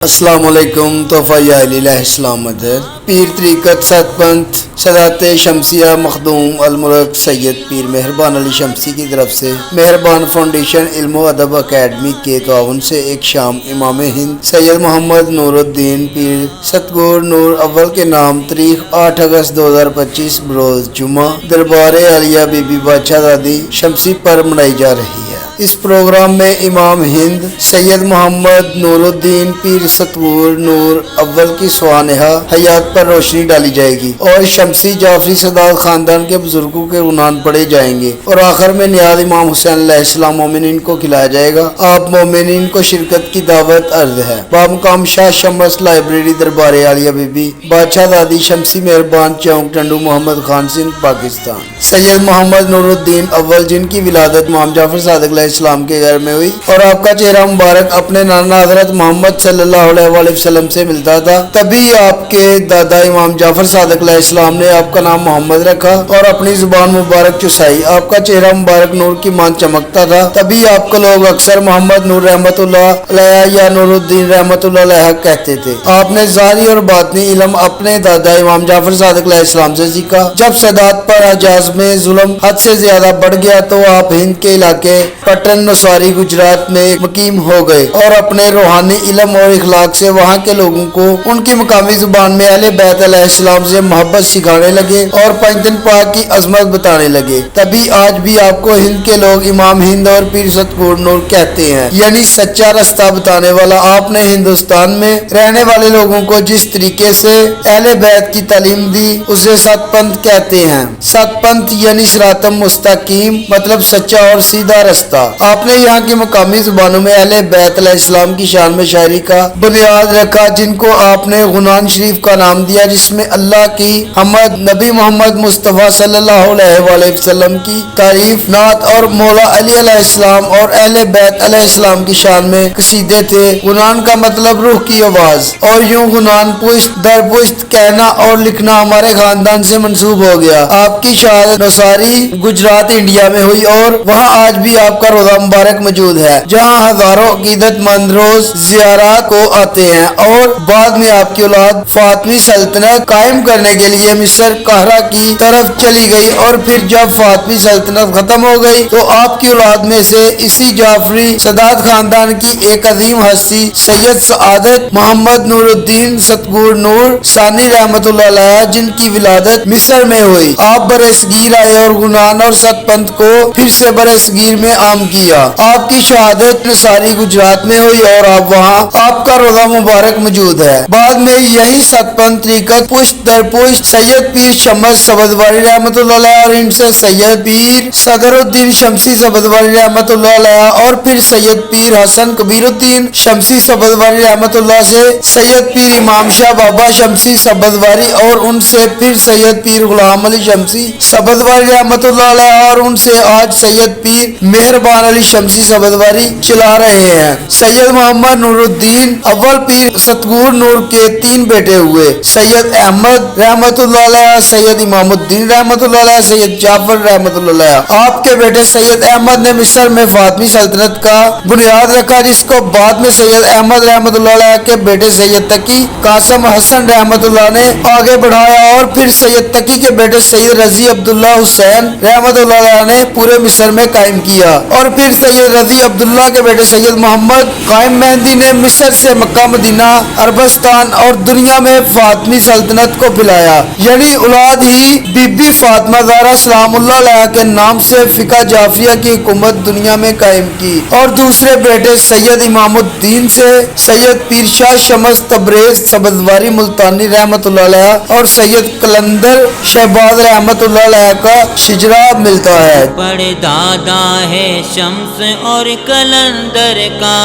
السلام علیکم تحفہ الہ اسلام مدر پیر طریقت ست پنتھ صدات شمسیہ مخدوم الملک سید پیر مہربان علی شمسی کی طرف سے مہربان فاؤنڈیشن علم و ادب اکیڈمی کے تعاون سے ایک شام امام ہند سید محمد نور الدین پیر ستگور نور اول کے نام تاریخ 8 اگست 2025 بروز جمعہ دربار عالیہ بی بی بادشاہ دادی شمسی پر منائی جا رہی ہے۔ اس پروگرام میں امام ہند سید محمد نور الدین پیر ستگور نور اول کی سوانحہ حیات پر روشنی ڈالی جائے گی اور شمسی جعفری سادات خاندان کے بزرگوں کے عنان پڑھے جائیں گے اور آخر میں نیاز امام حسین علیہ السلام مومنین کو کھلایا جائے گا۔ آپ مومنین کو شرکت کی دعوت عرض ہے۔ بامقام شاہ شمس لائبریری دربار عالیہ بی بی بادشاہ دادی شمسی مہربان چوک ٹنڈو محمد خان سندھ پاکستان۔ سید محمد نور الدین اول جن کی ولادت امام جعفر صادق علیہ السلام کے گھر میں ہوئی اور آپ کا چہرہ مبارک اپنے نانا حضرت محمد صلی اللہ علیہ وآلہ وسلم سے ملتا تھا، تبھی آپ کے دادا امام جعفر صادق علیہ السلام نے آپ کا نام محمد رکھا اور اپنی زبان مبارک چسائی۔ آپ کا چہرہ مبارک نور کی مان چمکتا تھا، تبھی آپ کو لوگ اکثر محمد نور رحمت اللہ علیہ یا نور الدین رحمت اللہ علیہ کہتے تھے۔ آپ نے ظاہری اور باطنی علم اپنے دادا امام جعفر صادق علیہ السلام سے سیکھا۔ جب سادات پر حجاز میں ظلم حد سے زیادہ بڑھ گیا تو آپ ہند کے علاقے پٹن نسواری گجرات میں مقیم ہو گئے اور اپنے روحانی علم اور اخلاق سے وہاں کے لوگوں کو ان کی مقامی زبان میں اہل بیت علیہ السلام سے محبت سکھانے لگے اور پنج دن پاک کی عظمت بتانے لگے۔ تبھی آج بھی آپ کو ہند کے لوگ امام ہند اور پیر ستگور نور کہتے ہیں، یعنی سچا رستہ بتانے والا۔ آپ نے ہندوستان میں رہنے والے لوگوں کو جس طریقے سے اہل بیت کی تعلیم دی اسے ست پنتھ کہتے ہیں۔ ست پنتھ یعنی صراط مستقیم مطلب سچا اور سیدھا رستہ۔ آپ نے یہاں کی مقامی زبانوں میں اہل بیت علیہ السلام کی شان میں شاعری کا بنیاد رکھا، جن کو آپ نے غنان شریف کا نام دیا، جس میں اللہ کی حمد، نبی محمد مصطفیٰ صلی اللہ علیہ وآلہ وسلم کی تعریف، نعت اور مولا علی علیہ السلام اور اہل بیت علیہ السلام کی شان میں قصیدے تھے۔ غنان کا مطلب روح کی آواز، اور یوں غنان پشت در پشت کہنا اور لکھنا ہمارے خاندان سے منسوب ہو گیا۔ آپ کی شہادت نوساری گجرات انڈیا میں ہوئی اور وہاں آج بھی آپ کا روضہ مبارک موجود ہے، جہاں ہزاروں عقیدت مند روز زیارات کو آتے ہیں۔ اور بعد میں آپ کی اولاد فاطمی سلطنت قائم کرنے کے لیے مصر قاہرہ کی طرف چلی گئی، اور پھر جب فاطمی سلطنت ختم ہو گئی تو آپ کی اولاد میں سے اسی جعفری سادات خاندان کی ایک عظیم ہستی سید سعادت محمد نور الدین ستگور نور ثانی رحمت اللہ علیہ جن کی ولادت مصر میں ہوئی۔ آپ برصغیر آئے اور غنان اور ست پنتھ کو پھر سے برصغیر میں عام کیا۔ آپ کی شہادت نساری گجرات میں ہوئی اور آپ وہاں آپ کا روضہ مبارک موجود ہے۔ بعد میں یہی ست پنتھ طریقت پشت در پشت سید پیر شمس سبزواری رحمت اللہ علیہ اور ان سے سید پیر صدر الدین شمسی سبزواری رحمت اللہ علیہ اور پھر سید پیر حسن کبیر الدین شمسی سبزواری رحمت اللہ سے سید پیر امام شاہ بابا شمسی سبزواری اور ان سے پھر سید پیر غلام علی شمسی سبزواری رحمت اللہ علیہ اور ان سے آج سید پیر مہربان علی شمسی سبزواری چلا رہے ہیں۔ سید محمد نور الدین اول پیر ستگور نور کے 3 بیٹے ہوئے، سید احمد رحمت اللہ علیہ، سید امام الدین رحمت اللہ علیہ، سید جعفر رحمت اللہ علیہ۔ آپ کے بیٹے سید احمد نے مصر میں فاطمی سلطنت کا بنیاد رکھا، جس کو بعد میں سید احمد رحمت اللہ علیہ کے بیٹے سید تقی قاسم حسن رحمت اللہ نے آگے بڑھایا، اور پھر سید تقی کے بیٹے سید رضی عبداللہ حسین رحمت اللہ علیہ نے پورے مصر میں قائم کیا، اور پھر سید رضی عبداللہ کے بیٹے سید محمد قائم مہندی نے مصر سے مکہ مدینہ عربستان اور دنیا میں فاطمی سلطنت کو پھیلایا، یعنی اولاد ہی بی بی فاطمہ زہرا سلام اللہ علیہ کے نام سے فقہ جعفریہ کی حکومت دنیا میں قائم کی، اور دوسرے بیٹے سید امام الدین سے سید پیر شاہ شمس تبریز سبزواری ملتانی رحمت اللہ علیہ اور سید قلندر شہباز رحمت اللہ علیہ کا شجرہ ملتا ہے۔ بڑے دادا ہے شمس اور قلندر کا،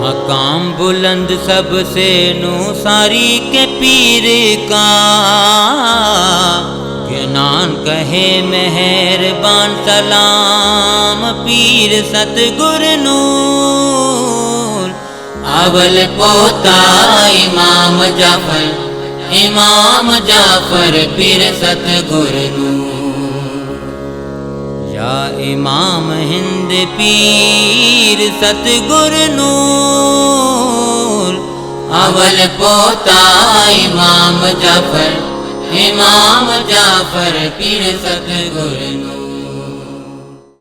مقام بلند سب سے نوساری کے پیر کا، کہ نان کہے مہربان سلام پیر ستگور نور، اول پوتا امام جعفر پیر ستگور نور، یا امام ہند پیر ستگور نور اول پوتا امام جعفر پیر ستگور نور